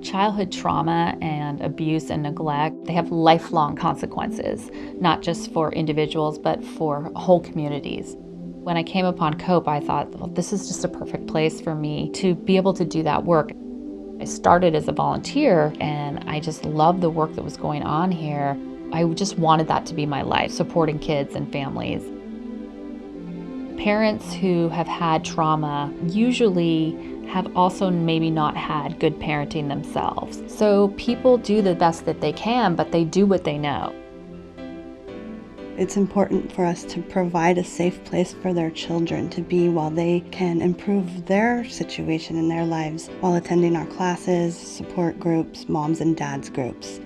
Childhood trauma and abuse and neglect, they have lifelong consequences, not just for individuals, but for whole communities. When I came upon COPE, I thought, well, this is just a perfect place for me to be able to do that work. I started as a volunteer, and I just loved the work that was going on here. I just wanted that to be my life, supporting kids and families. Parents who have had trauma usually have also maybe not had good parenting themselves. So people do the best that they can, but they do what they know. It's important for us to provide a safe place for their children to be while they can improve their situation in their lives while attending our classes, support groups, moms and dads groups.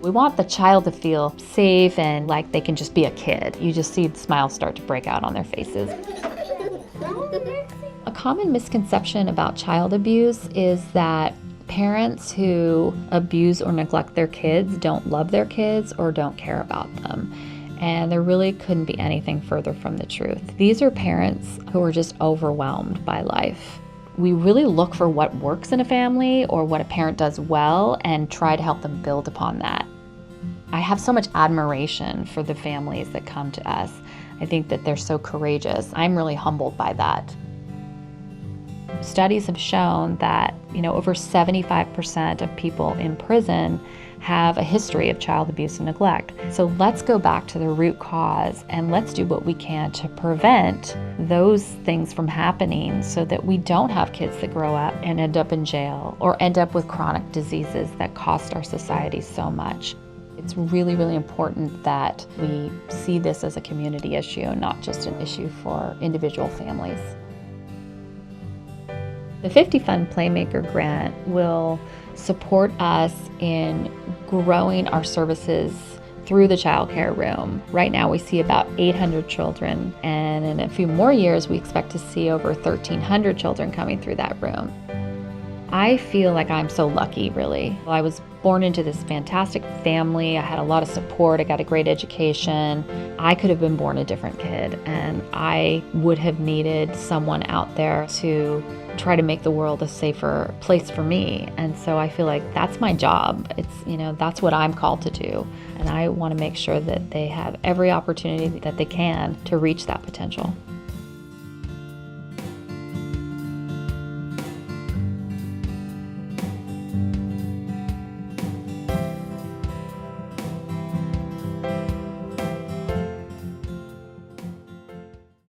We want the child to feel safe and like they can just be a kid. You just see smiles start to break out on their faces. A common misconception about child abuse is that parents who abuse or neglect their kids don't love their kids or don't care about them. And there really couldn't be anything further from the truth. These are parents who are just overwhelmed by life. We really look for what works in a family or what a parent does well and try to help them build upon that. I have so much admiration for the families that come to us. I think that they're so courageous. I'm really humbled by that. Studies have shown that, over 75% of people in prison have a history of child abuse and neglect. So let's go back to the root cause and let's do what we can to prevent those things from happening so that we don't have kids that grow up and end up in jail or end up with chronic diseases that cost our society so much. It's really, really important that we see this as a community issue, not just an issue for individual families. The 50 Fund Playmaker grant will support us in growing our services through the child care room. Right now we see about 800 children, and in a few more years we expect to see over 1,300 children coming through that room. I feel like I'm so lucky, really. I was born into this fantastic family. I had a lot of support. I got a great education. I could have been born a different kid, and I would have needed someone out there to try to make the world a safer place for me. And so I feel like that's my job. That's what I'm called to do. And I want to make sure that they have every opportunity that they can to reach that potential.